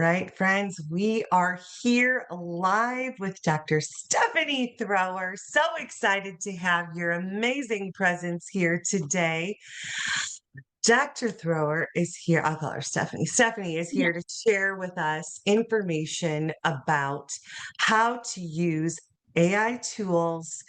right, friends, we are here live with Dr. Stephanie Thrower. So excited to have your amazing presence here today. Dr. Thrower is here. I'll call her Stephanie. Stephanie is Yeah. here to share with us information about how to use AI tools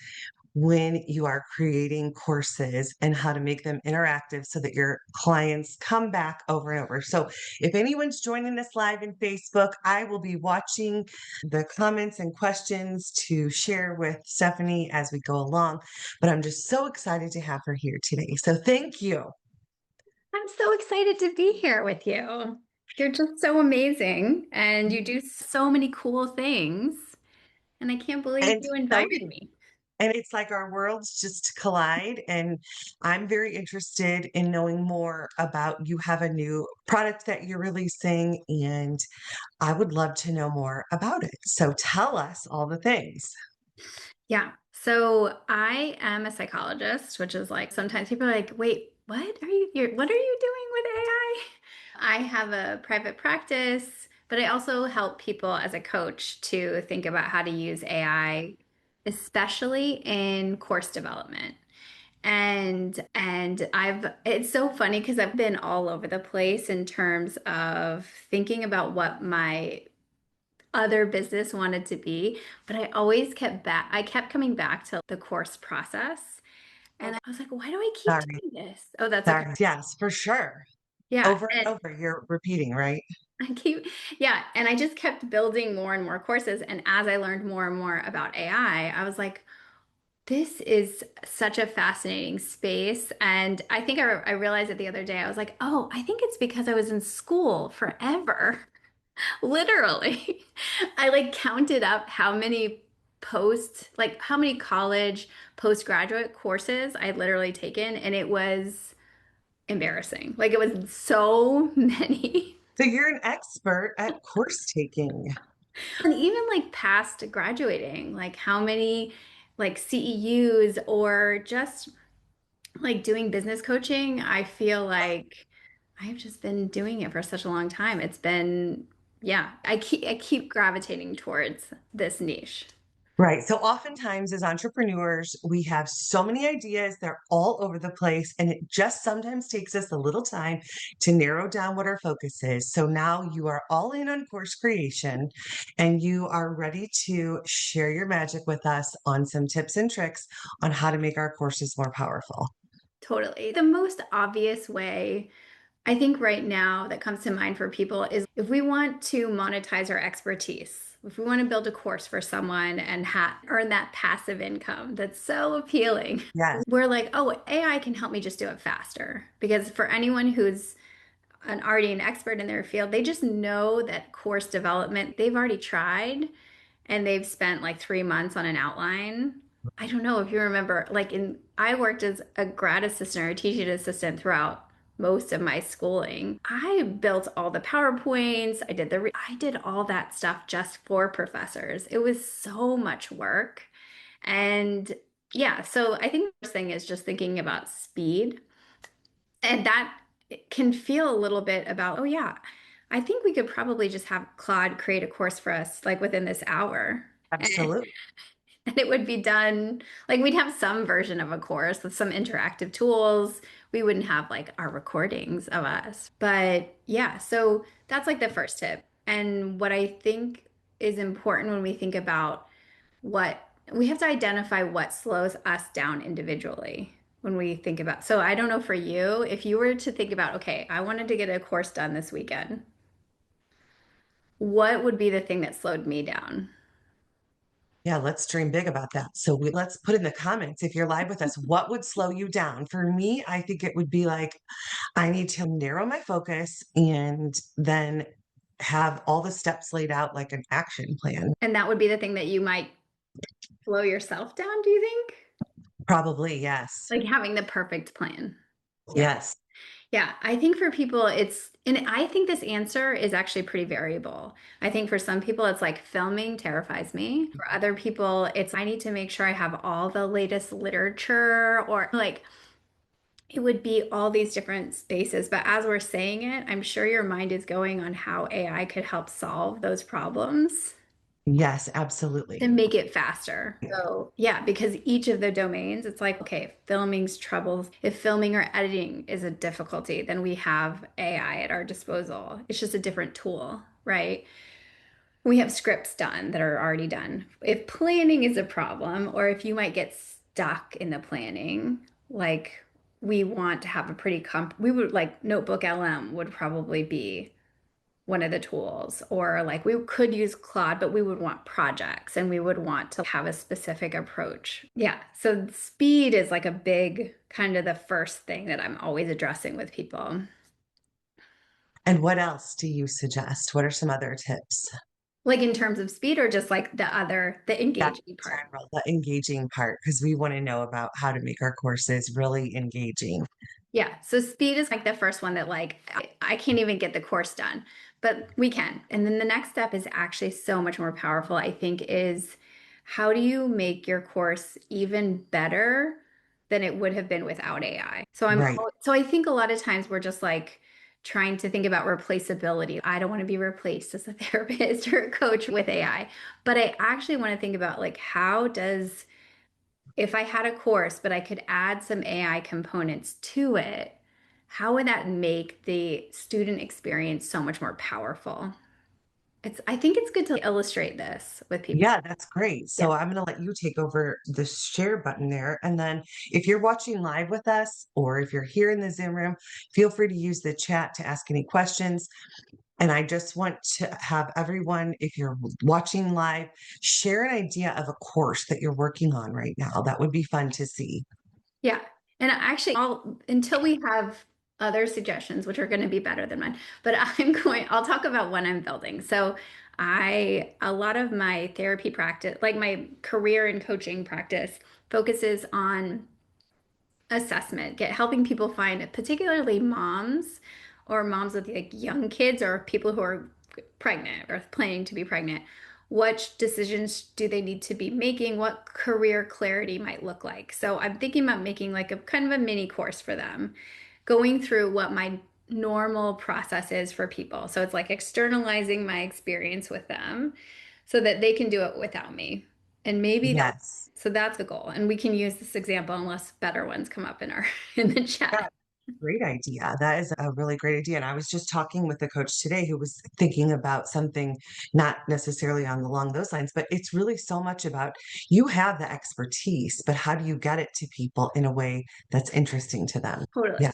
when you are creating courses and how to make them interactive so that your clients come back over and over. So, if anyone's joining us live in Facebook, I will be watching the comments and questions to share with Stephanie as we go along. But I'm just so excited to have her here today. So, thank you. I'm so excited to be here with you. You're just so amazing and you do so many cool things. And I can't believe And you excited. invited me. And it's like our worlds just collide. And I'm very interested in knowing more about you have a new product that you're releasing, and I would love to know more about it. So tell us all the things. Yeah. So I am a psychologist, which is like sometimes people are like, wait, what are you doing with AI? I have a private practice, but I also help people as a coach to think about how to use AI, especially in course development. And I've it's so funny because I've been all over the place in terms of thinking about what my other business wanted to be, but I kept coming back to the course process. And I was like, why do I keep Sorry. doing this? Oh, that's okay. Sorry. Yes, for sure. Yeah. Over And and over, you're repeating, right? I keep, yeah. And I just kept building more and more courses. And as I learned more and more about AI, I was like, this is such a fascinating space. And I think I realized it the other day. I was like, oh, I think it's because I was in school forever. Literally. I like counted up how many college postgraduate courses I'd literally taken, and it was embarrassing. Like it was so many. So you're an expert at course taking. And even like past graduating, like how many like CEUs or just like doing business coaching, I feel like I've just been doing it for such a long time. It's been, yeah, I keep gravitating towards this niche. Right. So oftentimes as entrepreneurs, we have so many ideas, they're all over the place, and it just sometimes takes us a little time to narrow down what our focus is. So now you are all in on course creation and you are ready to share your magic with us on some tips and tricks on how to make our courses more powerful. Totally. The most obvious way I think right now that comes to mind for people is if we want to monetize our expertise, if we want to build a course for someone and earn that passive income that's so appealing, Yes. we're like, oh, AI can help me just do it faster. Because for anyone who's already an expert in their field, they just know that course development, they've already tried and they've spent like 3 months on an outline. I don't know if you remember, I worked as a grad assistant or a teaching assistant throughout most of my schooling. I built all the PowerPoints, I did all that stuff just for professors. It was so much work. And yeah, so I think the first thing is just thinking about speed. And that can feel a little bit about, oh yeah, I think we could probably just have Claude create a course for us like within this hour. And Absolutely. and it would be done, like we'd have some version of a course with some interactive tools. We wouldn't have like our recordings of us. But yeah, so that's like the first tip. And what I think is important when we think about what we have to identify what slows us down individually when we think about. So I don't know for you, if you were to think about, okay, I wanted to get a course done this weekend, what would be the thing that slowed me down? Yeah, let's dream big about that. So let's put in the comments if you're live with us, what would slow you down? For me, I think it would be like I need to narrow my focus and then have all the steps laid out like an action plan. And that would be the thing that you might slow yourself down, do you think? Probably, yes. Like having the perfect plan. Yeah. Yes. Yeah, I think for people and I think this answer is actually pretty variable. I think for some people it's like filming terrifies me. For other people, it's I need to make sure I have all the latest literature or like It would be all these different spaces, but as we're saying it, I'm sure your mind is going on how AI could help solve those problems Yes, to absolutely. make it faster. So, yeah, because each of the domains, it's like, okay, if filming's trouble, if filming or editing is a difficulty, then we have AI at our disposal. It's just a different tool, right? We have scripts done that are already done. If planning is a problem, or if you might get stuck in the planning, like we want to have a pretty we would like Notebook LM would probably be one of the tools, or like we could use Claude, but we would want projects and we would want to have a specific approach. Yeah. So speed is like a big kind of the first thing that I'm always addressing with people. And what else do you suggest? What are some other tips? Like in terms of speed or just like the Yeah, engaging in part. general, the engaging part, because we want to know about how to make our courses really engaging. Yeah. So speed is like the first one that like I can't even get the course done, but we can. And then the next step is actually so much more powerful, I think, is how do you make your course even better than it would have been without AI? Right. So I think a lot of times we're just like trying to think about replaceability. I don't want to be replaced as a therapist or a coach with AI, but I actually want to think about like how does if I had a course, but I could add some AI components to it, how would that make the student experience so much more powerful? I think it's good to illustrate this with people. Yeah, that's great. Yeah. So I'm going to let you take over the share button there. And then if you're watching live with us or if you're here in the Zoom room, feel free to use the chat to ask any questions. And I just want to have everyone, if you're watching live, share an idea of a course that you're working on right now. That would be fun to see. Yeah. And actually, until we have other suggestions, which are going to be better than mine, but I'll talk about what I'm building. So a lot of my therapy practice, like my career and coaching practice, focuses on assessment, get helping people find, particularly moms or moms with like young kids or people who are pregnant or planning to be pregnant. What decisions do they need to be making? What career clarity might look like? So I'm thinking about making like a kind of a mini course for them, going through what my normal process is for people. So it's like externalizing my experience with them so that they can do it without me. And maybe that Yes. so that's the goal. And we can use this example unless better ones come up in our in the Yeah, chat. great idea. That is a really great idea. And I was just talking with a coach today who was thinking about something not necessarily on along those lines, but it's really so much about you have the expertise, but how do you get it to people in a way that's interesting to them? Yeah. Totally.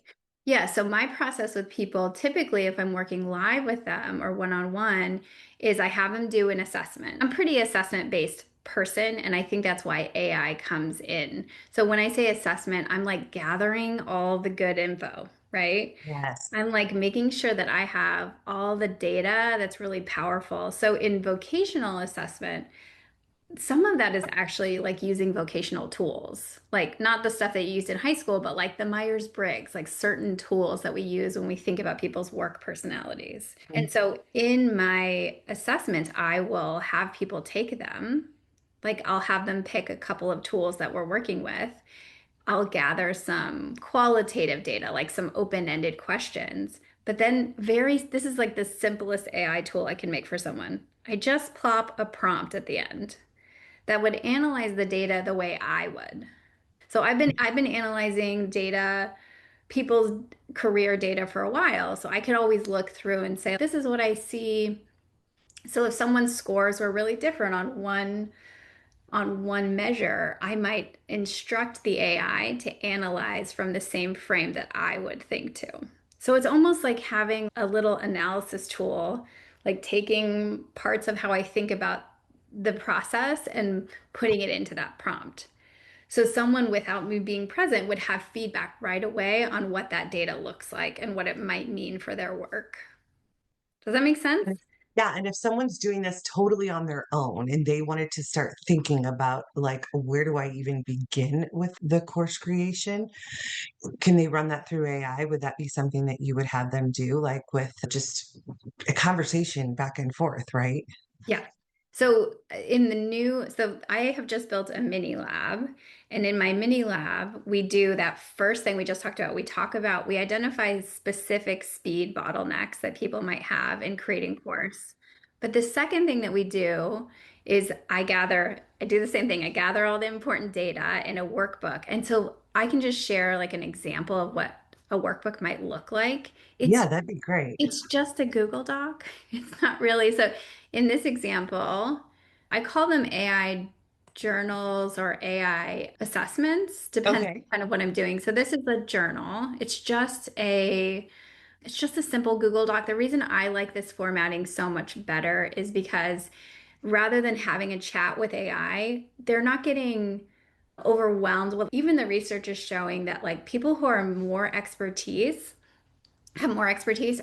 Yeah, so my process with people, typically if I'm working live with them or one-on-one, is I have them do an assessment. I'm pretty assessment-based person, and I think that's why AI comes in. So when I say assessment, I'm like gathering all the good info, right? Yes. I'm like making sure that I have all the data that's really powerful. So in vocational assessment, some of that is actually like using vocational tools, like not the stuff that you used in high school, but like the Myers-Briggs, like certain tools that we use when we think about people's work personalities. And so in my assessment, I will have people take them. Like I'll have them pick a couple of tools that we're working with. I'll gather some qualitative data, like some open-ended questions. But then this is like the simplest AI tool I can make for someone. I just plop a prompt at the end that would analyze the data the way I would. So I've been analyzing data, people's career data for a while. So I could always look through and say, this is what I see. So if someone's scores were really different on one measure, I might instruct the AI to analyze from the same frame that I would think to. So it's almost like having a little analysis tool, like taking parts of how I think about the process and putting it into that prompt. So someone without me being present would have feedback right away on what that data looks like and what it might mean for their work. Does that make sense? Yeah, and if someone's doing this totally on their own and they wanted to start thinking about like where do I even begin with the course creation, can they run that through AI? Would that be something that you would have them do like with just a conversation back and forth, right? Yeah. So I have just built a mini lab. And in my mini lab, we do that first thing we just talked about. We identify specific speed bottlenecks that people might have in creating course. But the second thing that we do is I do the same thing. I gather all the important data in a workbook. And so I can just share like an example of what a workbook might look like. Yeah, that'd be great. It's just a Google Doc. It's not really. So in this example, I call them AI journals or AI assessments, depends Okay. on kind of what I'm doing. So this is a journal. It's just a simple Google Doc. The reason I like this formatting so much better is because rather than having a chat with AI, they're not getting overwhelmed. Well, even the research is showing that like people who are have more expertise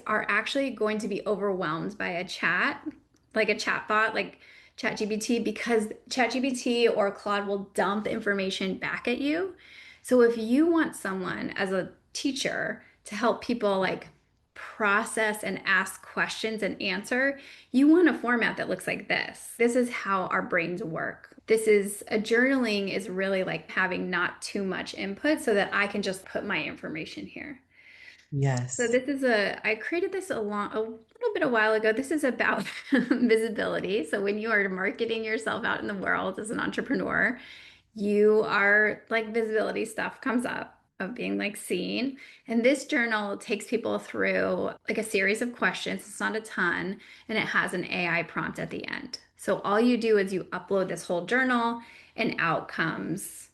are actually going to be overwhelmed by a chat, like a chatbot, like ChatGPT, because ChatGPT or Claude will dump information back at you. So if you want someone as a teacher to help people like process and ask questions and answer, you want a format that looks like this. This is how our brains work. This is a journaling is really like having not too much input so that I can just put my information here. So Yes. I created this a little bit a while ago. This is about visibility. So when you are marketing yourself out in the world as an entrepreneur, you are like visibility stuff comes up of being like seen. And this journal takes people through like a series of questions. It's not a ton, and it has an AI prompt at the end. So all you do is you upload this whole journal and out comes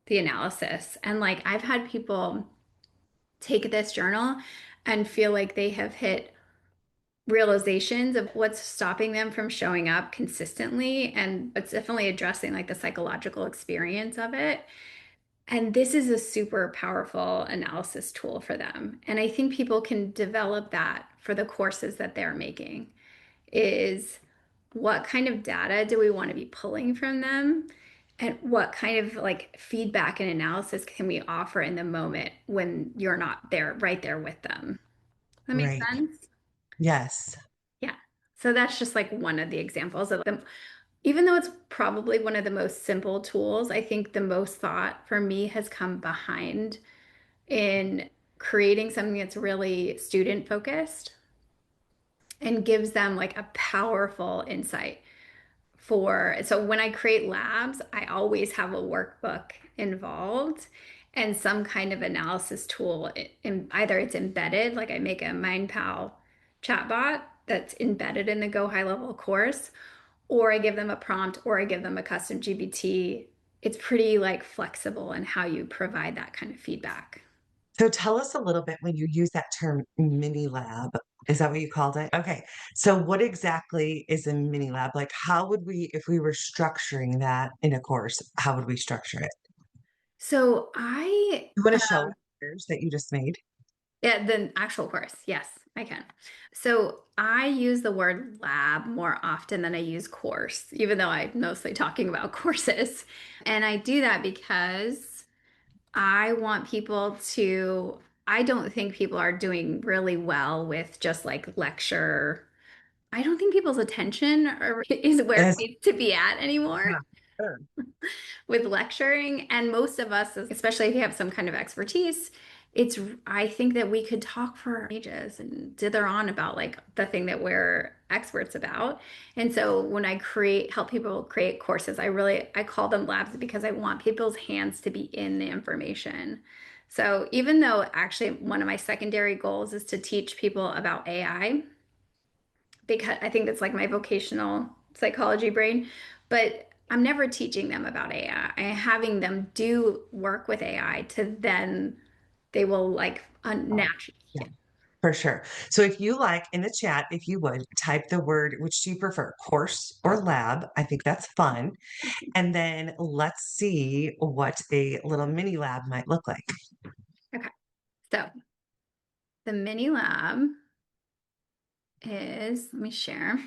the analysis. And like I've had people take this journal and feel like they have hit realizations of what's stopping them from showing up consistently. And it's definitely addressing like the psychological experience of it. And this is a super powerful analysis tool for them. And I think people can develop that for the courses that they're making is what kind of data do we want to be pulling from them? And what kind of like feedback and analysis can we offer in the moment when you're not there, right there with them? That makes Right. sense? Yes. Yeah. So that's just like one of the examples of them. Even though it's probably one of the most simple tools, I think the most thought for me has come behind in creating something that's really student focused and gives them like a powerful insight so when I create labs, I always have a workbook involved and some kind of analysis tool. Either it's embedded, like I make a MindPal chatbot that's embedded in the Go High Level course, or I give them a prompt, or I give them a custom GPT. It's pretty like flexible in how you provide that kind of feedback. So tell us a little bit when you use that term mini lab. Is that what you called it? Okay. So what exactly is a mini lab? Like how would we, if we were structuring that in a course, how would we structure it? So I You want to show yours that you just made? Yeah, the actual course. Yes, I can. So I use the word lab more often than I use course, even though I'm mostly talking about courses. And I do that because I want I don't think people are doing really well with just like lecture. I don't think people's is where it Yes. needs to be at anymore Yeah, sure. with lecturing. And most of us, especially if you have some kind of expertise, it's, I think that we could talk for ages and dither on about like the thing that we're experts about. And so when help people create courses, I call them labs because I want people's hands to be in the information. So even though actually one of my secondary goals is to teach people about AI, because I think that's like my vocational psychology brain. But I'm never teaching them about AI. I'm having them do work with AI to then they will like unnaturally. Yeah, for sure. So if you like in the chat, if you would type the word, which do you prefer, course or lab? I think that's fun. And then let's see what a little mini lab might look like. Okay. So the mini lab let me share.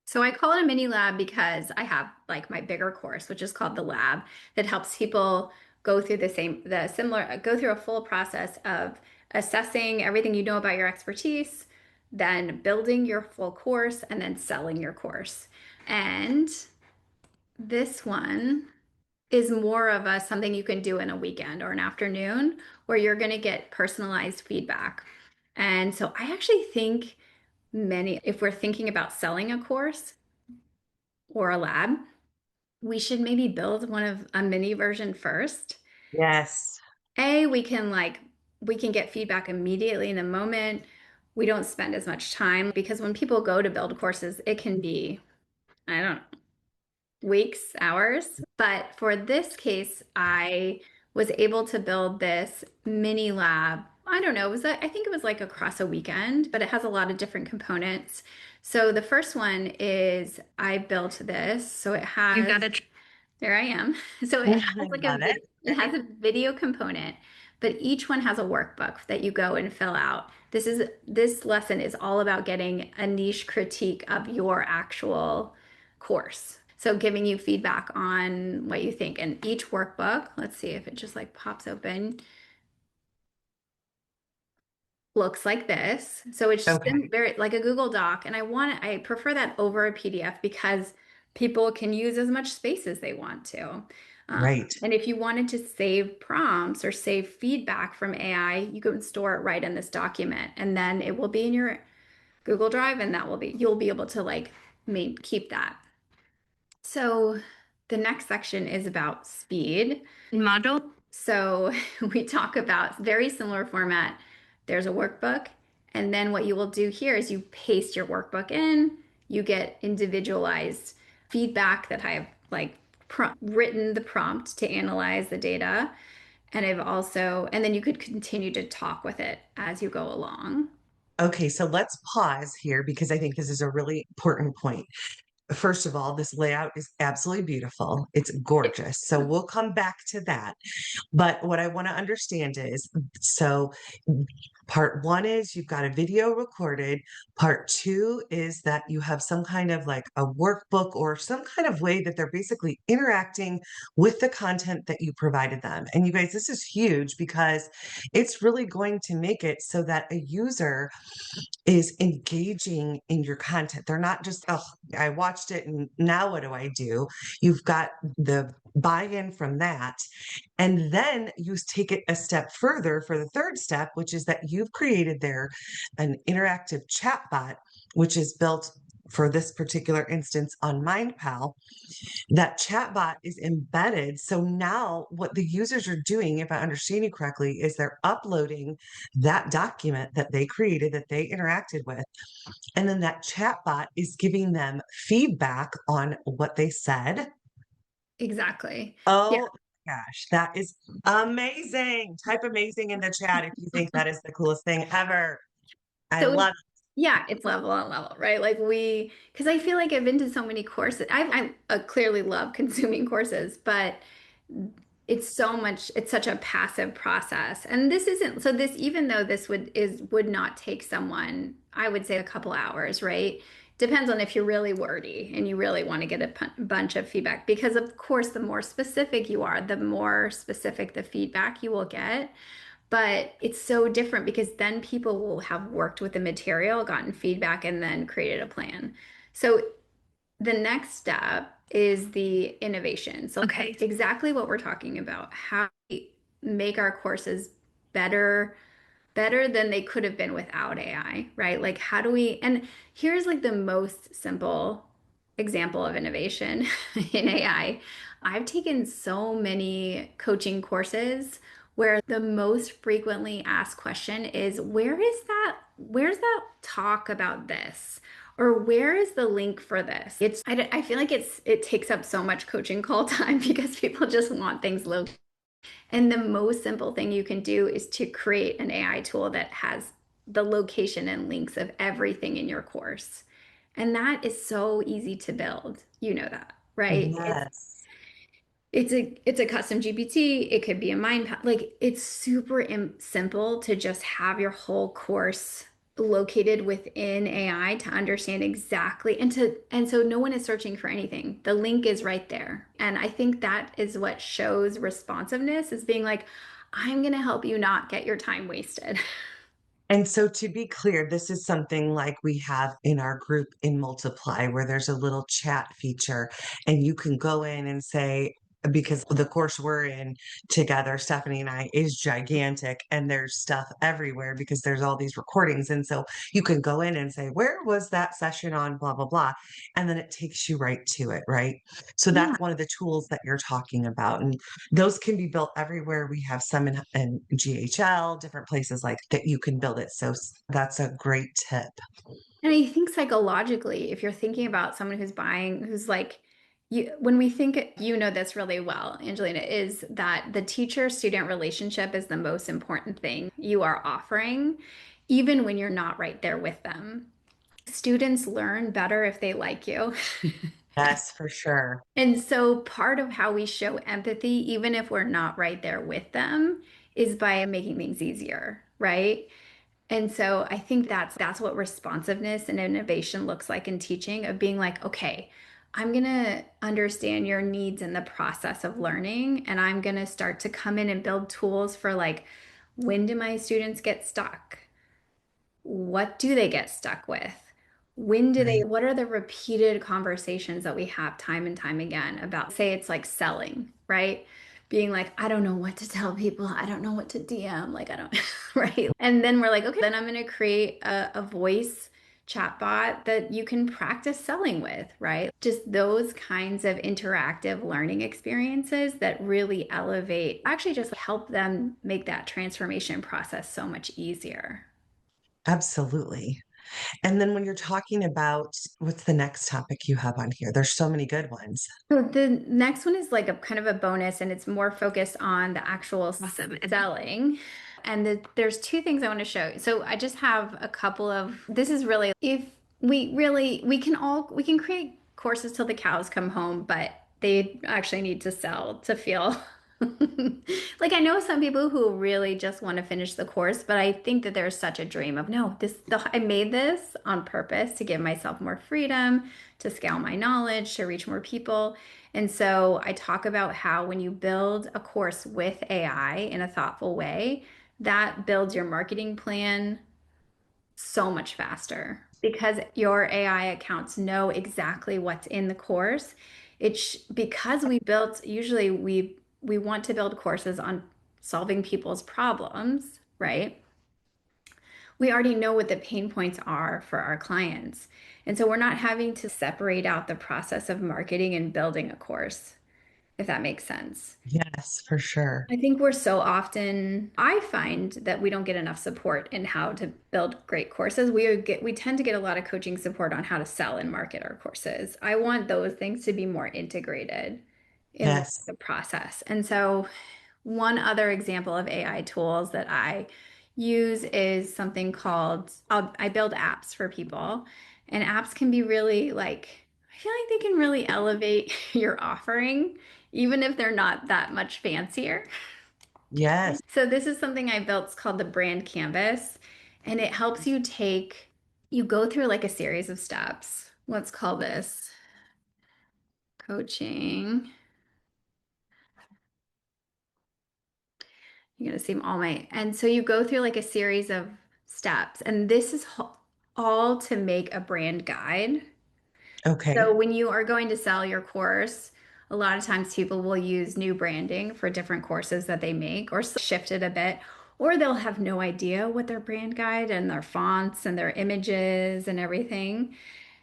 So I call it a mini lab because I have like my bigger course, which is called the lab, that helps people go through a full process of assessing everything you know about your expertise, then building your full course, and then selling your course. And this one is more of a something you can do in a weekend or an afternoon where you're going to get personalized feedback. And so I actually think if we're thinking about selling a course or a lab, we should maybe build a mini version first. Yes. We can get feedback immediately in the moment. We don't spend as much time because when people go to build courses, it can be, I don't know, weeks, hours. But for this case, I was able to build this mini lab. I don't know, I think it was like across a weekend, but it has a lot of different components. So the first one is I built this. So it has, you got it. There I am. So it has I like love it. it has a video component, but each one has a workbook that you go and fill out. This lesson is all about getting a niche critique of your actual course. So giving you feedback on what you think. And each workbook, let's see if it just like pops open, looks like this. So it's Okay. very like a Google Doc. And I prefer that over a PDF because people can use as much space as they want to. Right. And if you wanted to save prompts or save feedback from AI, you can store it right in this document. And then it will be in your Google Drive, and you'll be able to like keep that. So the next section is about speed. Model. So we talk about very similar format. There's a workbook, and then what you will do here is you paste your workbook in, you get individualized feedback that I have like written the prompt to analyze the data. And then you could continue to talk with it as you go along. Okay, so let's pause here because I think this is a really important point. First of all, this layout is absolutely beautiful. It's gorgeous. So we'll come back to that. But what I want to understand is so part one is you've got a video recorded. Part two is that you have some kind of like a workbook or some kind of way that they're basically interacting with the content that you provided them. And you guys, this is huge because it's really going to make it so that a user is engaging in your content. They're not just, oh, I watched it and now what do I do? You've got the buy-in from that. And then you take it a step further for the third step, which is that you've created there an interactive chatbot, which is built for this particular instance on MindPal. That chatbot is embedded. So now what the users are doing, if I understand you correctly, is they're uploading that document that they created, that they interacted with. And then that chatbot is giving them feedback on what they said. Exactly. Yeah. Oh gosh, that is amazing. Type amazing in the chat if you think that is the coolest thing ever. I So love yeah, it's level on level, right? Because I feel like I've been to so many courses. I clearly love consuming courses, but it's such a passive process. And this isn't, so this, even though would not take someone, I would say a couple hours, right? Depends on if you're really wordy and you really want to get a bunch of feedback. Because of course, the more specific you are, the more specific the feedback you will get. But it's so different because then people will have worked with the material, gotten feedback, and then created a plan. So the next step is the innovation. So okay, exactly what we're talking about, how we make our courses better than they could have been without AI, right? Like how do we, and here's like the most simple example of innovation in AI. I've taken so many coaching courses where the most frequently asked question is, where's that talk about this? Or where is the link for this? I feel like it takes up so much coaching call time because people just want things low. And the most simple thing you can do is to create an AI tool that has the location and links of everything in your course. And that is so easy to build. You know that, right? yes. It's a custom GPT. It could be a mind like it's super simple to just have your whole course located within AI to understand exactly and so no one is searching for anything. The link is right there. And I think that is what shows responsiveness is being like, I'm going to help you not get your time wasted. And so to be clear, this is something like we have in our group in Multiply, where there's a little chat feature, and you can go in and say, because the course we're in together, Stephanie and I, is gigantic and there's stuff everywhere because there's all these recordings. And so you can go in and say, where was that session on blah, blah, blah. And then it takes you right to it, right? So Yeah. that's one of the tools that you're talking about. And those can be built everywhere. We have some in GHL, different places like that you can build it. So that's a great tip. And I think psychologically, if you're thinking about someone who's buying, who's like, when we think, you know this really well, Angelina, is that the teacher-student relationship is the most important thing you are offering, even when you're not right there with them. Students learn better if they like you. Yes, for sure. And so part of how we show empathy, even if we're not right there with them, is by making things easier, right? And so I think that's what responsiveness and innovation looks like in teaching, of being like, okay, I'm going to understand your needs in the process of learning, and I'm going to start to come in and build tools for like, when do my students get stuck? What do they get stuck with? When do they, Right. what are the repeated conversations that we have time and time again about, say, it's like selling, right? Being like, I don't know what to tell people. I don't know what to DM. Like, I don't, right? And then we're like, okay, then I'm going to create a voice chatbot that you can practice selling with, right? Just those kinds of interactive learning experiences that really elevate, actually just help them make that transformation process so much easier. Absolutely. And then when you're talking about what's the next topic you have on here? There's so many good ones. So the next one is like a kind of a bonus, and it's more focused on the actual selling. And there's two things I want to show you. So I just have a couple of, this is really, if we can create courses till the cows come home, but they actually need to sell to feel like, I know some people who really just want to finish the course, but I think that there's such a dream of, no, I made this on purpose to give myself more freedom, to scale my knowledge, to reach more people. And so I talk about how when you build a course with AI in a thoughtful way, that builds your marketing plan so much faster because your AI accounts know exactly what's in the course. Because we built, usually we want to build courses on solving people's problems, right? We already know what the pain points are for our clients. And so we're not having to separate out the process of marketing and building a course, if that makes sense. Yes, for sure. I think we're so often, I find that we don't get enough support in how to build great courses. We tend to get a lot of coaching support on how to sell and market our courses. I want those things to be more integrated in Yes. the process. And so one other example of AI tools that I use is something called, I build apps for people, and apps can be really like, I feel like they can really elevate your offering, even if they're not that much fancier. Yes. So this is something I built. It's called the brand canvas, and it helps you you go through like a series of steps. Let's call this coaching. You're gonna see all my, and so you go through like a series of steps, and this is all to make a brand guide. So Okay. when you are going to sell your course, a lot of times people will use new branding for different courses that they make or shift it a bit, or they'll have no idea what their brand guide and their fonts and their images and everything.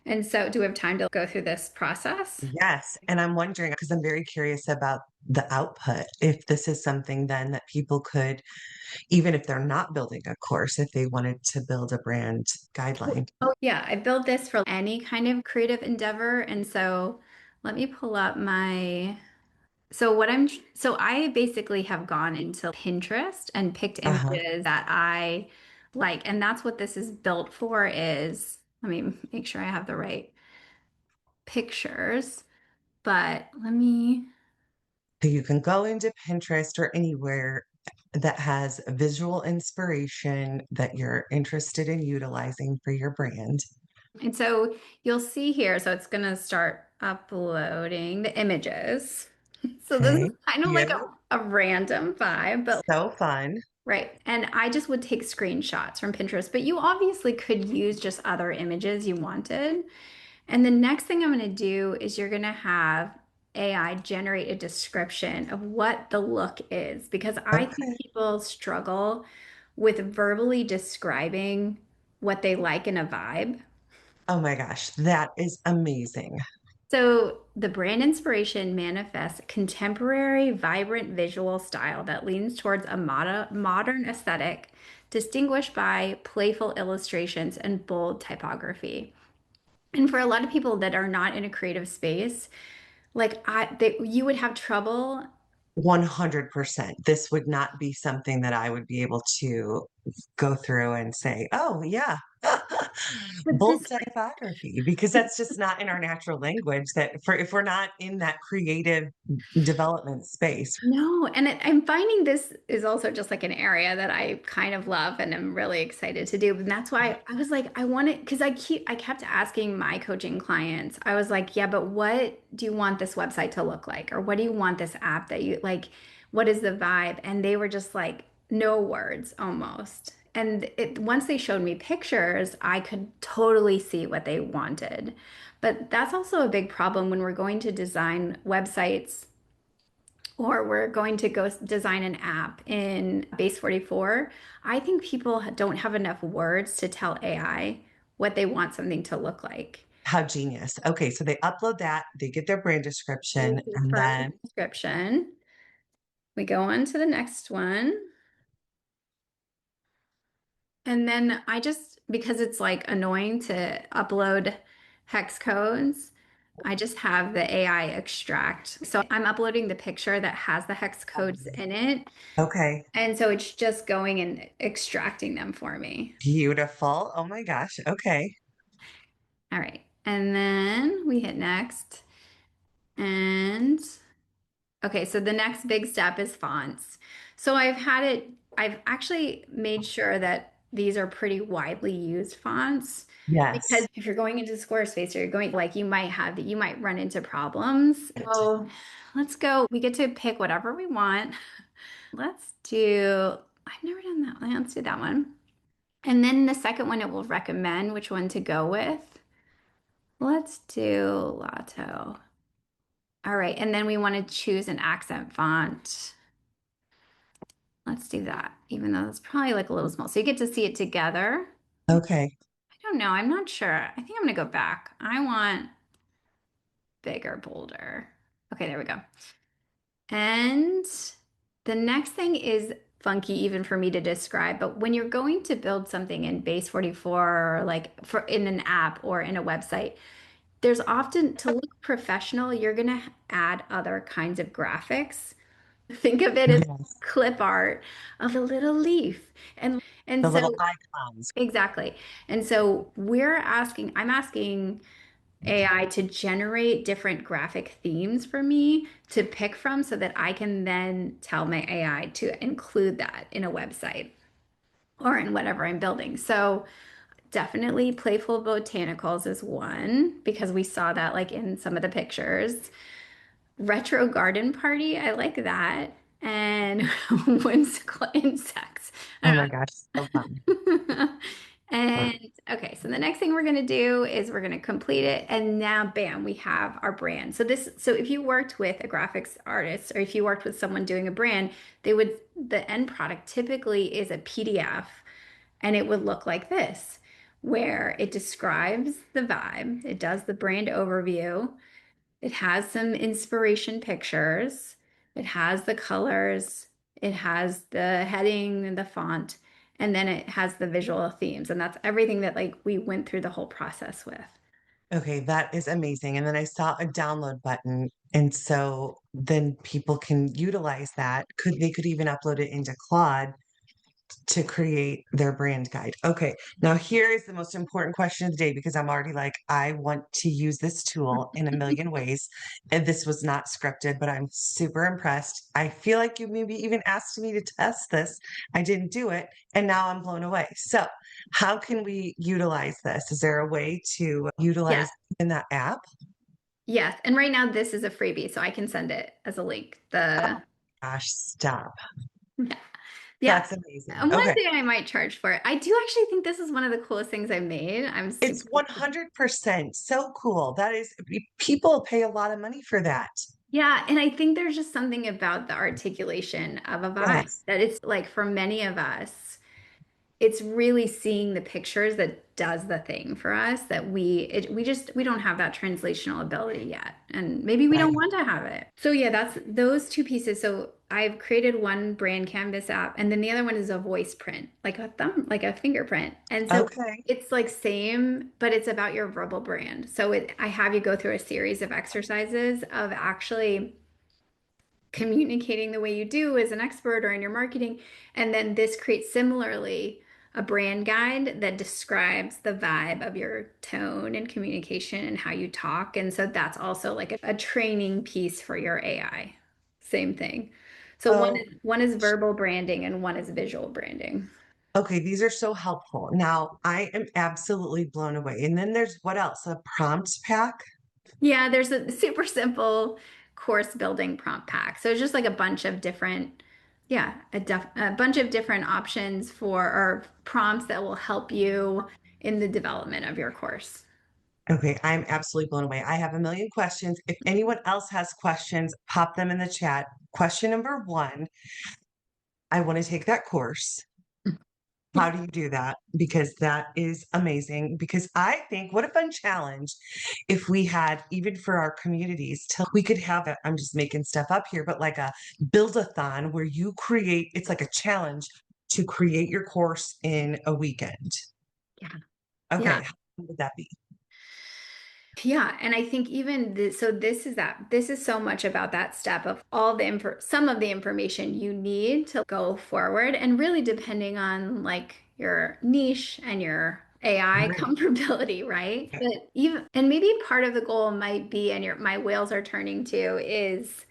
And so, do we have time to go through this process? Yes. And I'm wondering, because I'm very curious about the output, if this is something then that people could, even if they're not building a course, if they wanted to build a brand guideline. Oh, yeah, I built this for any kind of creative endeavor. And so, let me pull up my. So I basically have gone into Pinterest and picked Uh-huh. images that I like. And that's what this is built for is, let me make sure I have the right pictures. But let me, So you can go into Pinterest or anywhere that has visual inspiration that you're interested in utilizing for your brand. and so you'll see here, so it's going to start uploading the images. So this is Okay. kind of like You. a random vibe, but So fun. Right. And I just would take screenshots from Pinterest, but you obviously could use just other images you wanted. And the next thing I'm going to do is you're going to have AI generate a description of what the look is because I think Okay. people struggle with verbally describing what they like in a vibe. Oh my gosh, that is amazing. So, the brand inspiration manifests contemporary, vibrant visual style that leans towards a modern aesthetic, distinguished by playful illustrations and bold typography. And for a lot of people that are not in a creative space, you would have trouble. 100%. This would not be something that I would be able to go through and say, oh, yeah, But bold this typography, because that's just not in our natural language that for if we're not in that creative development space. No, and I'm finding this is also just like an area that I kind of love and I'm really excited to do. And that's why I was like, I want it because I kept asking my coaching clients, I was like, yeah, but what do you want this website to look like? Or what do you want this app that you like? What is the vibe? And they were just like, no words almost. And once they showed me pictures, I could totally see what they wanted. But that's also a big problem when we're going to design websites or we're going to go design an app in Base 44, I think people don't have enough words to tell AI what they want something to look like. How genius. Okay, so they upload that, they get their brand There's description, the and first then, description. We go on to the next one. And then because it's like annoying to upload hex codes, I just have the AI extract. So I'm uploading the picture that has the hex codes in it. okay, And so it's just going and extracting them for me. beautiful. Oh my gosh. Okay. All right. And then we hit next. And okay, so the next big step is fonts. So I've actually made sure that these are pretty widely used fonts because Yes. if you're going into Squarespace or you're going like you might run into problems. So let's go. We get to pick whatever we want. I've never done that one. Let's do that one. And then the second one, it will recommend which one to go with. Let's do Lotto. All right. And then we want to choose an accent font. Let's do that, even though it's probably like a little small. So you get to see it together. Okay. I don't know. I'm not sure. I think I'm going to go back. I want bigger, bolder. Okay, there we go. And the next thing is funky even for me to describe, but when you're going to build something in Base 44 or like for in an app or in a website, there's often to look professional, you're going to add other kinds of graphics. Think of it as Yes. clip art of a little leaf. And The so little icons. exactly. And so I'm asking AI to generate different graphic themes for me to pick from so that I can then tell my AI to include that in a website or in whatever I'm building. So definitely playful botanicals is one because we saw that like in some of the pictures. Retro garden party, I like that. And whimsical insects. Oh I my gosh, so fun. don't know. And okay, so the next thing we're going to do is we're going to complete it. And now, bam, we have our brand. So if you worked with a graphics artist or if you worked with someone doing a brand, the end product typically is a PDF and it would look like this, where it describes the vibe, it does the brand overview, it has some inspiration pictures, it has the colors, it has the heading and the font, and then it has the visual themes. And that's everything that like we went through the whole process with. Okay, that is amazing. And then I saw a download button. And so then people can utilize that. They could even upload it into Claude to create their brand guide. Okay, now here is the most important question of the day because I'm already like, I want to use this tool in a million ways. And this was not scripted, but I'm super impressed. I feel like you maybe even asked me to test this. I didn't do it, and now I'm blown away. So, how can we utilize this? Is there a way to Yes. utilize in that app? Yes. And right now this is a freebie, so I can send it as a link. Oh gosh, stop. Yeah. That's amazing. And one Okay. day I might charge for it. I do actually think this is one of the coolest things I've made. I'm It's super. 100% so cool. That is, people pay a lot of money for that. Yeah, and I think there's just something about the articulation of a vibe Yes. that it's like for many of us, it's really seeing the pictures that does the thing for us that we don't have that translational ability yet, and maybe we don't Right. want to have it. So yeah, that's those two pieces. So I've created one brand canvas app, and then the other one is a voice print, like a thumb, like a fingerprint. And so Okay. it's like same, but it's about your verbal brand. So I have you go through a series of exercises of actually communicating the way you do as an expert or in your marketing. And then this creates similarly a brand guide that describes the vibe of your tone and communication and how you talk. And so that's also like a training piece for your AI. Same thing. So Oh, one is verbal branding and one is visual branding. okay. These are so helpful. Now, I am absolutely blown away. And then there's what else? A prompt pack? Yeah, there's a super simple course building prompt pack. So it's just like a bunch of different, yeah, a bunch of different options for or prompts that will help you in the development of your course. Okay, I'm absolutely blown away. I have a million questions. If anyone else has questions, pop them in the chat. Question number one, I want to take that course. How do you do that? Because that is amazing. Because I think what a fun challenge if we had, even for our communities, till we could have a, I'm just making stuff up here, but like a build-a-thon where you create, it's like a challenge to create your course in a weekend. Yeah. Okay, Yeah. how would that be? Yeah, and I think even this, so this is so much about that step of all the info, some of the information you need to go forward, and really depending on like your niche and your AI Right. comfortability, right? But even and maybe part of the goal might be, and your my wheels are turning to is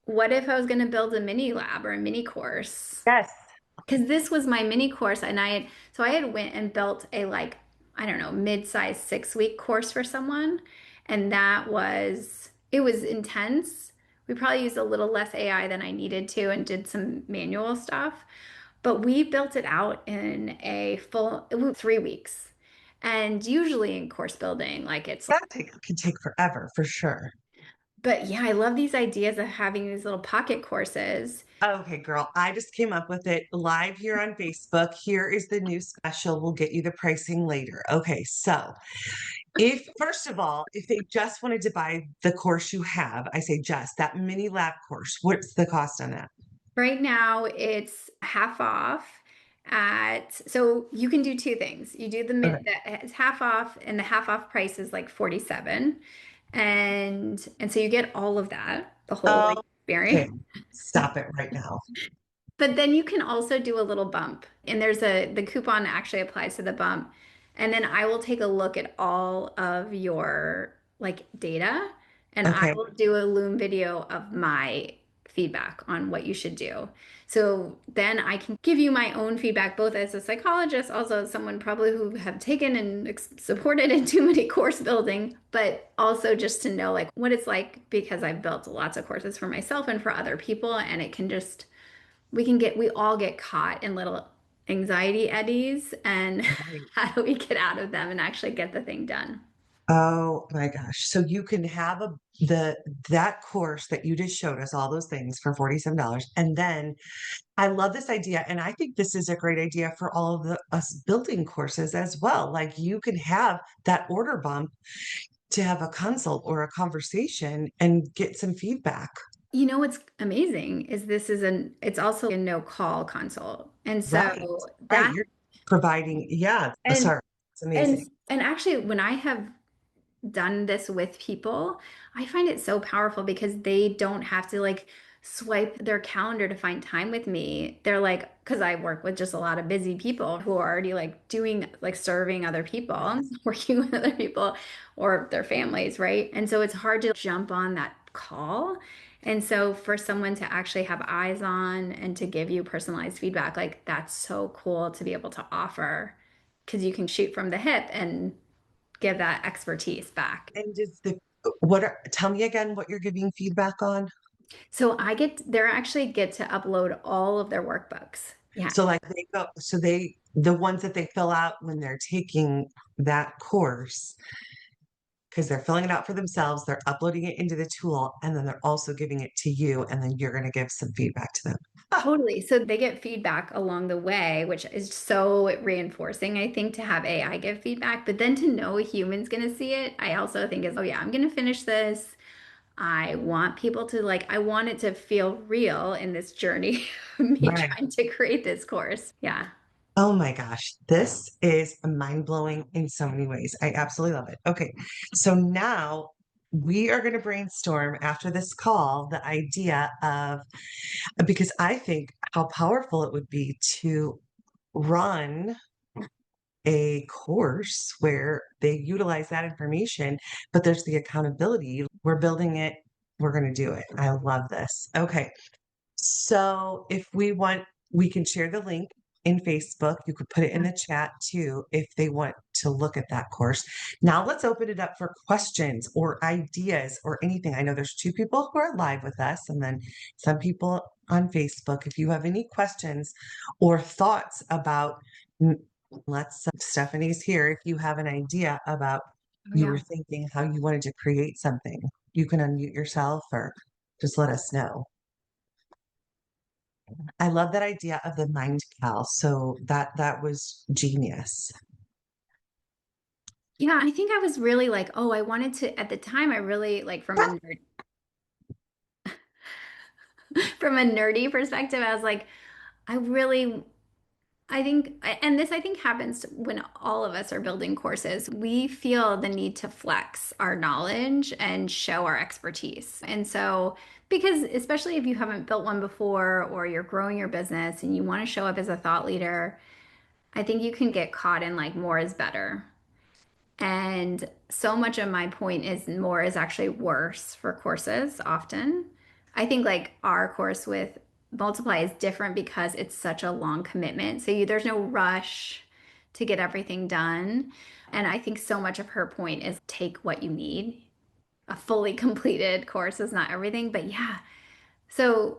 what if I was going to build a mini lab or a mini course? Yes. Because this was my mini course, and I had went and built a like I don't know mid-sized 6 week course for someone, and it was intense. We probably used a little less AI than I needed to and did some manual stuff, but we built it out in a full it was 3 weeks. And usually in course building, like it's Can take forever for sure. but yeah, I love these ideas of having these little pocket courses. Okay, girl, I just came up with it live here on Facebook. Here is the new special. We'll get you the pricing later. Okay, so if, first of all, if they just wanted to buy the course you have, I say just that mini lab course, what's the cost on that? Right now, it's half off so you can do two things. You do the Okay. mid that is half off, and the half off price is like 47. And so you get all of that, the whole Oh, okay. experience. Stop it right now. But then you can also do a little bump. And the coupon actually applies to the bump. And then I will take a look at all of your like data and I Okay. will do a Loom video of my feedback on what you should do. So then I can give you my own feedback, both as a psychologist, also as someone probably who have taken and supported in too many course building, but also just to know like what it's like because I've built lots of courses for myself and for other people, and it can just we all get caught in little anxiety eddies, and Right. how do we get out of them and actually get the thing done? Oh my gosh. So you can have the that course that you just showed us all those things for $47. And then I love this idea. And I think this is a great idea for all of the us building courses as well. Like you can have that order bump to have a consult or a conversation and get some feedback. You know what's amazing is it's also a no call consult. And Right. so Right. that You're providing, yeah, and sorry. It's amazing. and actually when I have done this with people, I find it so powerful because they don't have to like swipe their calendar to find time with me. They're like, because I work with just a lot of busy people who are already like doing, like serving other people, Yes. working with other people or their families, right? And so it's hard to jump on that call. And so for someone to actually have eyes on and to give you personalized feedback, like that's so cool to be able to offer because you can shoot from the hip and give that expertise back. And is tell me again what you're giving feedback on? So they actually get to upload all of their workbooks. Yeah. So like they go, so the ones that they fill out when they're taking that course, because they're filling it out for themselves, they're uploading it into the tool, and then they're also giving it to you, and then you're going to give some feedback to them. Ah, Totally. So they get feedback along the way, which is so reinforcing, I think, to have AI give feedback. But then to know a human's going to see it, I also think is, oh, yeah, I'm going to finish this. I want people to like, I want it to feel real in this journey of me right. trying to create this course. Yeah. Oh my gosh, this is mind blowing in so many ways. I absolutely love it. Okay, so now we are going to brainstorm after this call the idea of, because I think how powerful it would be to run a course where they utilize that information, but there's the accountability. We're building it, we're going to do it. I love this. Okay. So if we want, we can share the link in Facebook. You could put it in the chat too if they want to look at that course. Now let's open it up for questions or ideas or anything. I know there's two people who are live with us and then some people on Facebook. If you have any questions or thoughts about, let's, Stephanie's here. If you have an idea about Oh, you were yeah. thinking how you wanted to create something, you can unmute yourself or just let us know. I love that idea of the mind cal. So that was genius. Yeah. I think I was really like, oh, I wanted to, at the time, I really like from a nerdy perspective, I was like, I really I think, and this I think happens when all of us are building courses. We feel the need to flex our knowledge and show our expertise. And so, because especially if you haven't built one before or you're growing your business and you want to show up as a thought leader, I think you can get caught in like more is better. And so much of my point is more is actually worse for courses often. I think like our course with Multiply is different because it's such a long commitment. So there's no rush to get everything done. And I think so much of her point is take what you need. A fully completed course is not everything, but yeah. So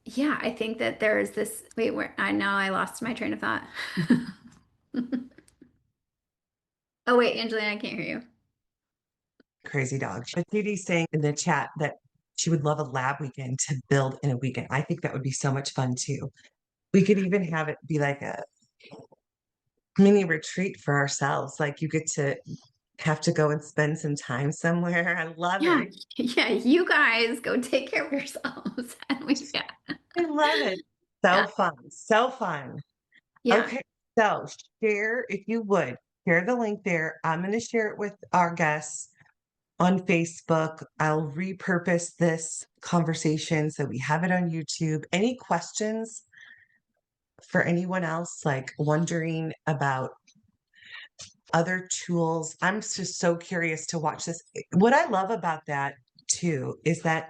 yeah, I think that there's this, wait, where I know I lost my train of thought. Oh wait, Angelina, I can't hear you. Crazy dog. But Judy's saying in the chat that she would love a lab weekend to build in a weekend. I think that would be so much fun too. We could even have it be like a mini retreat for ourselves. Like you get to have to go and spend some time somewhere. I love Yeah, it. yeah, you guys go take care of yourselves. Yeah, I love it. So yeah, fun. So fun. yeah. Okay. So share, if you would, share the link there. I'm going to share it with our guests on Facebook. I'll repurpose this conversation so we have it on YouTube. Any questions for anyone else, like wondering about other tools? I'm just so curious to watch this. What I love about that too is that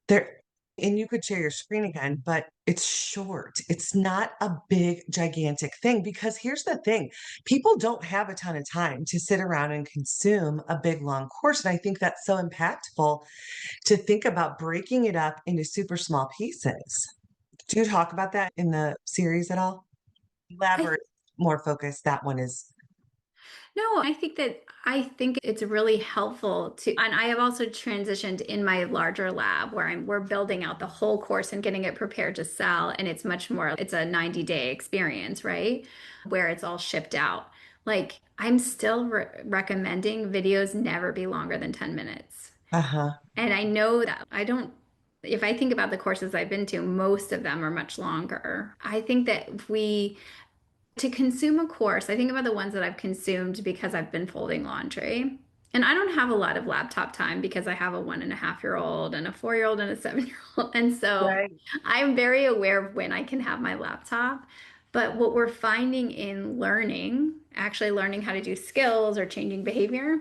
there, and you could share your screen again, but it's short. It's not a big, gigantic thing because here's the thing, people don't have a ton of time to sit around and consume a big, long course. And I think that's so impactful to think about breaking it up into super small pieces. Do you talk about that in the series at all? I Elaborate, more focused. That one is. No, I think it's really helpful to, and I have also transitioned in my larger lab where we're building out the whole course and getting it prepared to sell, and it's much more, it's a 90-day experience, right? Where it's all shipped out. Like I'm still recommending videos never be longer than 10 minutes. Uh-huh. And I know that I don't, if I think about the courses I've been to, most of them are much longer. I think that if we, to consume a course, I think about the ones that I've consumed because I've been folding laundry. And I don't have a lot of laptop time because I have a 1.5-year old and a 4-year old and a 7-year old. And so Right. I'm very aware of when I can have my laptop. But what we're finding in learning, actually learning how to do skills or changing behavior,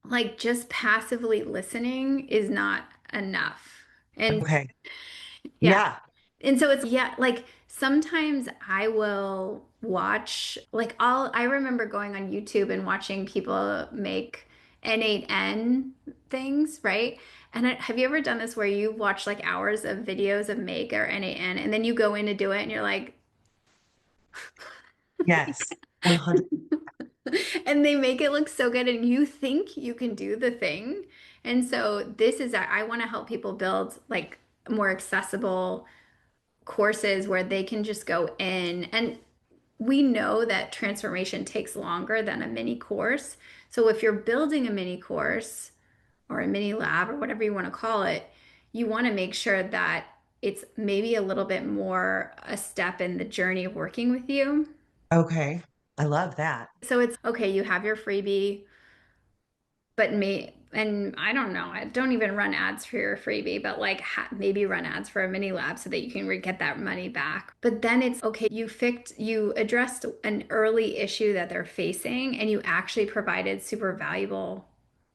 like just passively listening is not enough. And Okay. yeah. Yeah. And so it's, yeah, like sometimes I will watch, like I remember going on YouTube and watching people make N8N things, right? And have you ever done this where you watch like hours of videos of make or NAN and then you go in to do it and you're like, Yes. 100. and they make it look so good and you think you can do the thing. And so this is, I want to help people build like more accessible courses where they can just go in. And we know that transformation takes longer than a mini course. So if you're building a mini course or a mini lab or whatever you want to call it, you want to make sure that it's maybe a little bit more a step in the journey of working with you. Okay. I love that. So it's okay, you have your freebie, but and I don't know, I don't even run ads for your freebie, but like maybe run ads for a mini lab so that you can get that money back. But then it's okay, you addressed an early issue that they're facing and you actually provided super valuable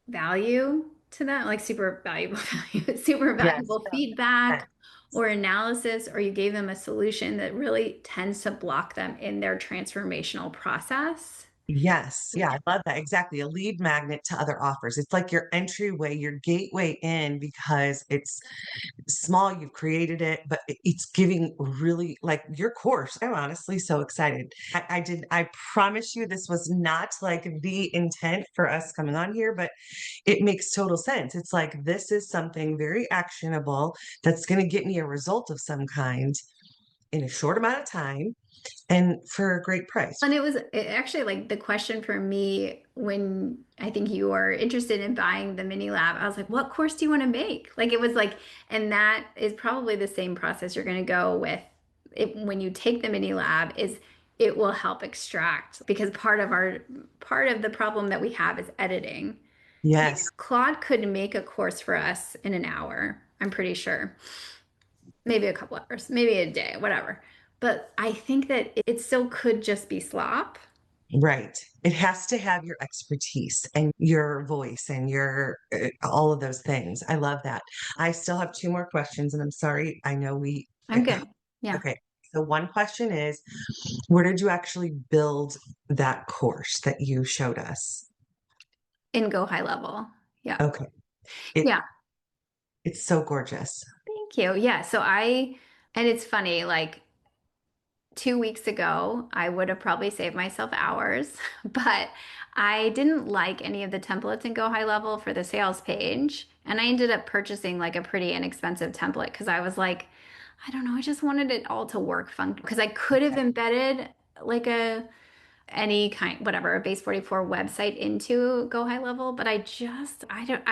value to that, like super valuable value, super Yes. valuable feedback or analysis, or you gave them a solution that really tends to block them in their transformational process. Yes. Yeah, I love that. Exactly. A lead magnet to other offers. It's like your entryway, your gateway in because it's small, you've created it, but it's giving really like your course. I'm honestly so excited. I promise you this was not like the intent for us coming on here, but it makes total sense. It's like this is something very actionable that's going to get me a result of some kind in a short amount of time and for a great price. And it actually like the question for me when I think you were interested in buying the mini lab, I was like, what course do you want to make? Like it was like, and that is probably the same process you're going to go with it when you take the mini lab is it will help extract because part of the problem that we have is editing. Yes. Claude could make a course for us in an hour, I'm pretty sure. Maybe a couple hours, maybe a day, whatever. But I think that it still could just be slop. Right. It has to have your expertise and your voice and your all of those things. I love that. I still have two more questions, and I'm sorry. I know we. I'm good. Yeah. Okay. So one question is, where did you actually build that course that you showed us? And go high level. Yeah. Okay. It Yeah. it's so gorgeous. Thank you. Yeah. And it's funny, like 2 weeks ago, I would have probably saved myself hours, but I didn't like any of the templates in Go High Level for the sales page. And I ended up purchasing like a pretty inexpensive template because I was like, I don't know, I just wanted it all to work fun because I could have embedded like any kind, whatever, a base 44 website into Go High Level, but I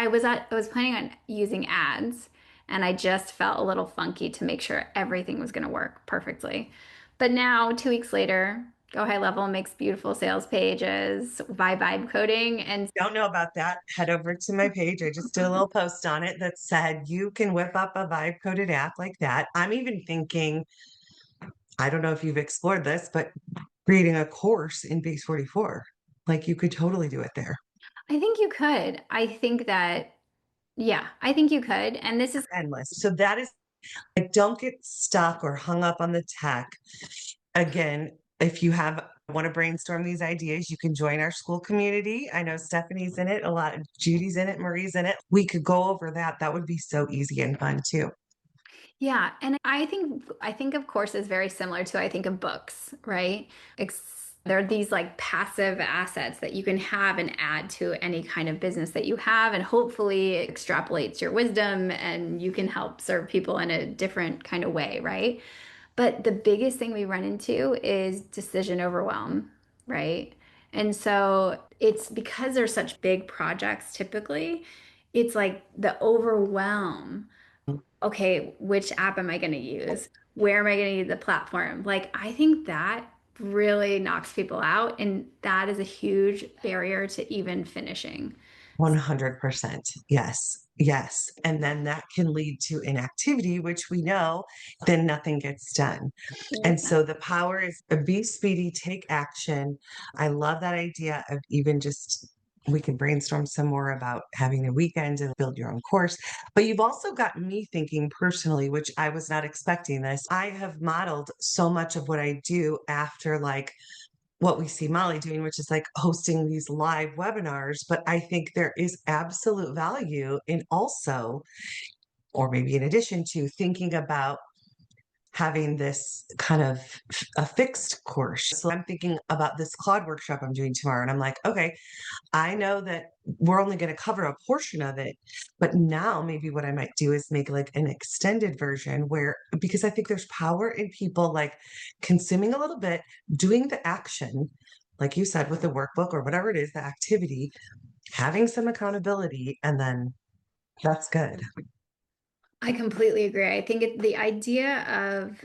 was planning on using ads and I just felt a little funky to make sure everything was going to work perfectly. But now, 2 weeks later, Go High Level makes beautiful sales pages by vibe coding. And Don't know about that. Head over to my page. I just did a little post on it that said you can whip up a vibe coded app like that. I'm even thinking, I don't know if you've explored this, but creating a course in Base 44. Like you could totally do it there. I think you could. I think that, yeah, I think you could. And this is, Endless. So that is like don't get stuck or hung up on the tech. Again, if you have want to brainstorm these ideas, you can join our school community. I know Stephanie's in it, a lot of Judy's in it, Marie's in it. We could go over that. That would be so easy and fun too. yeah. And I think of courses very similar to I think of books, right? They're these like passive assets that you can have and add to any kind of business that you have, and hopefully it extrapolates your wisdom and you can help serve people in a different kind of way, right? But the biggest thing we run into is decision overwhelm, right? And so it's because they're such big projects typically, it's like the overwhelm. Okay, which app am I going to use? Where am I going to use the platform? Like, I think that really knocks people out, and that is a huge barrier to even finishing. 100%. Yes. Yes. And then that can lead to inactivity, which we know then nothing gets done. And so the power is be speedy, take action. I love that idea of even just we can brainstorm some more about having a weekend to build your own course. But you've also got me thinking personally, which I was not expecting this. I have modeled so much of what I do after like what we see Molly doing, which is like hosting these live webinars. But I think there is absolute value in also, or maybe in addition to, thinking about having this kind of a fixed course. So I'm thinking about this Claude workshop I'm doing tomorrow, and I'm like, okay, I know that we're only going to cover a portion of it, but now maybe what I might do is make like an extended version where, because I think there's power in people like consuming a little bit, doing the action, like you said, with the workbook or whatever it is, the activity, having some accountability, and then that's good. I completely agree. I think the idea of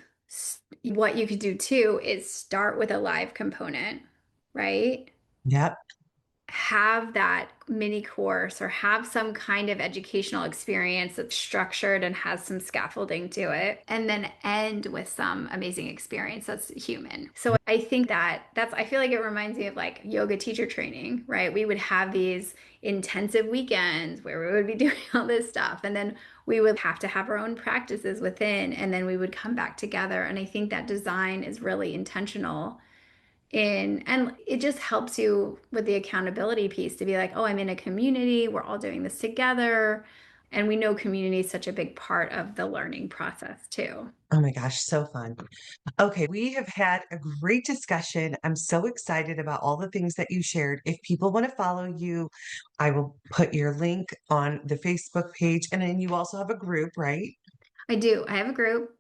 what you could do too is start with a live component, right? Yep. Have that mini course or have some kind of educational experience that's structured and has some scaffolding to it, and then end with some amazing experience that's human. So I think I feel like it reminds me of like yoga teacher training, right? We would have these intensive weekends where we would be doing all this stuff, and then we would have to have our own practices within, and then we would come back together. And I think that design is really intentional and it just helps you with the accountability piece to be like, oh, I'm in a community, we're all doing this together. And we know community is such a big part of the learning process too. Oh my gosh, so fun. Okay, we have had a great discussion. I'm so excited about all the things that you shared. If people want to follow you, I will put your link on the Facebook page. And then you also have a group, right? I do. I have a group,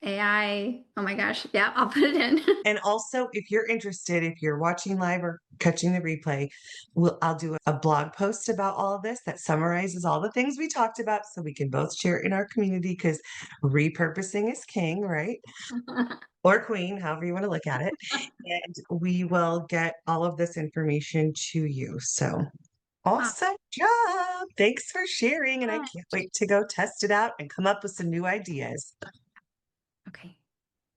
AI. Oh my gosh. Yeah, I'll put it in. And also, if you're interested, if you're watching live or catching the replay, I'll do a blog post about all of this that summarizes all the things we talked about so we can both share it in our community because repurposing is king, right? Or queen, however you want to look at it. And we will get all of this information to you. So Oh, awesome job. Thanks for sharing. And I yeah. can't wait to go test it out and come up with some new ideas. Okay.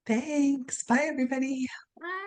Thanks. Bye, everybody. Bye.